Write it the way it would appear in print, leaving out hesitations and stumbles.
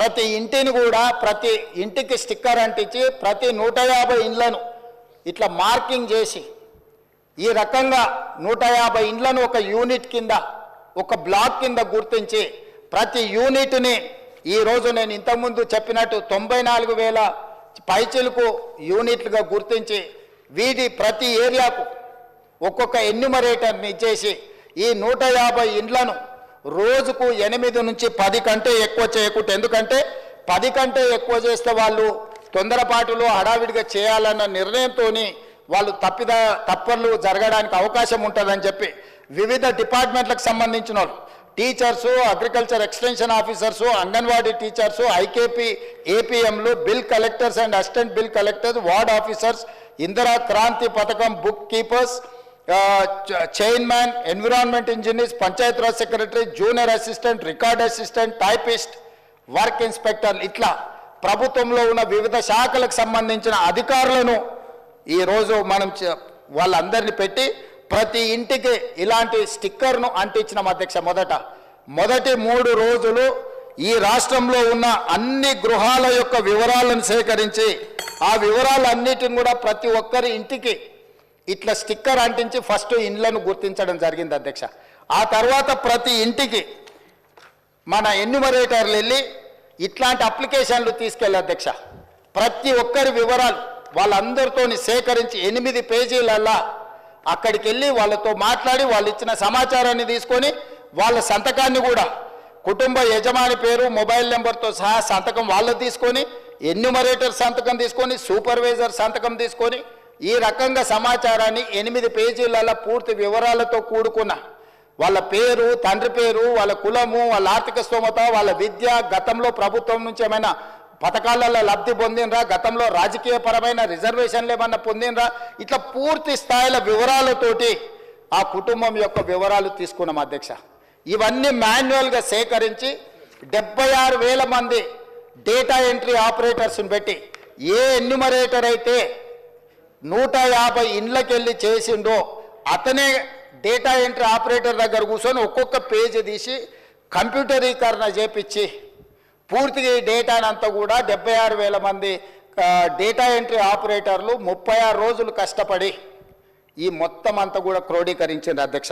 ప్రతి ఇంటిని కూడా ప్రతి ఇంటికి స్టిక్కర్ అంటించి ప్రతి 150 ఇండ్లను ఇట్లా మార్కింగ్ చేసి ఈ రకంగా 150 ఇండ్లను ఒక యూనిట్ కింద ఒక బ్లాక్ కింద గుర్తించి ప్రతి యూనిట్ని ఈరోజు నేను ఇంతకుముందు చెప్పినట్టు 94,000 పైచిలకు యూనిట్లుగా గుర్తించి వీటి ప్రతి ఏరియాకు ఒక్కొక్క ఎన్యూమరేటర్ని ఇచ్చేసి ఈ 150 ఇండ్లను రోజుకు 8 నుంచి 10 కంటే ఎక్కువ చేయకూడదు. ఎందుకంటే 10 కంటే ఎక్కువ చేస్తే వాళ్ళు తొందరపాటులో హడావిడిగా చేయాలన్న నిర్ణయంతో వాళ్ళు తప్పర్లు జరగడానికి అవకాశం ఉంటుందని చెప్పి వివిధ డిపార్ట్మెంట్లకు సంబంధించిన వాళ్ళు teachers, agriculture extension officers, anganwadi teachers, IKP ఏపీఎంలు, bill collectors and assistant bill collectors, ward officers, Indira Kranthi పథకం book keepers, chairman, environment engineers, panchayat raj secretary, junior assistant, record assistant, typist, work inspector, ఇట్లా ప్రభుత్వంలో ఉన్న వివిధ శాఖలకు సంబంధించిన అధికారులను ఈరోజు మనం వాళ్ళందరినీ పెట్టి ప్రతి ఇంటికి ఇలాంటి స్టిక్కర్ను అంటించినాం అధ్యక్ష. మొదటి 3 రోజులు ఈ రాష్ట్రంలో ఉన్న అన్ని గృహాల యొక్క వివరాలను సేకరించి ఆ వివరాలన్నిటిని కూడా ప్రతి ఒక్కరి ఇంటికి ఇట్లా స్టిక్కర్ అంటించి ఫస్ట్ ఇండ్లను గుర్తించడం జరిగింది అధ్యక్ష. ఆ తర్వాత ప్రతి ఇంటికి మన ఎన్యూమరేటర్లు వెళ్ళి ఇట్లాంటి అప్లికేషన్లు తీసుకెళ్ళి అధ్యక్ష ప్రతి ఒక్కరి వివరాలు వాళ్ళందరితో సేకరించి 8 పేజీలల్లా అక్కడికి వెళ్ళి వాళ్ళతో మాట్లాడి వాళ్ళు ఇచ్చిన సమాచారాన్ని తీసుకొని వాళ్ళ సంతకాన్ని కూడా కుటుంబ యజమాని పేరు, మొబైల్ నెంబర్తో సహా సంతకం వాళ్ళు తీసుకొని, ఎన్యూమరేటర్ సంతకం తీసుకొని, సూపర్వైజర్ సంతకం తీసుకొని ఈ రకంగా సమాచారాన్ని 8 పేజీలలో పూర్తి వివరాలతో కూడుకున్న వాళ్ళ పేరు, తండ్రి పేరు, వాళ్ళ కులము, వాళ్ళ ఆర్థిక స్తోమత, వాళ్ళ విద్య, గతంలో ప్రభుత్వం నుంచి ఏమైనా పథకాలలో లబ్ధి పొందినరా, గతంలో రాజకీయపరమైన రిజర్వేషన్లు ఏమన్నా పొందినరా, ఇట్లా పూర్తి స్థాయిల వివరాలతోటి ఆ కుటుంబం యొక్క వివరాలు తీసుకున్నాం అధ్యక్ష. ఇవన్నీ మాన్యువల్గా సేకరించి 76,000 మంది డేటా ఎంట్రీ ఆపరేటర్స్ని పెట్టి ఏ ఎన్యూమరేటర్ అయితే 150 ఇండ్లకెళ్ళి చేసిండో అతనే డేటా ఎంట్రీ ఆపరేటర్ దగ్గర కూర్చొని ఒక్కొక్క పేజీ తీసి కంప్యూటరీకరణ చేపించి పూర్తిగా ఈ డేటానంతా కూడా 76,000 మంది డేటా ఎంట్రీ ఆపరేటర్లు 36 రోజులు కష్టపడి ఈ మొత్తం అంతా కూడా క్రోడీకరించింది అధ్యక్ష.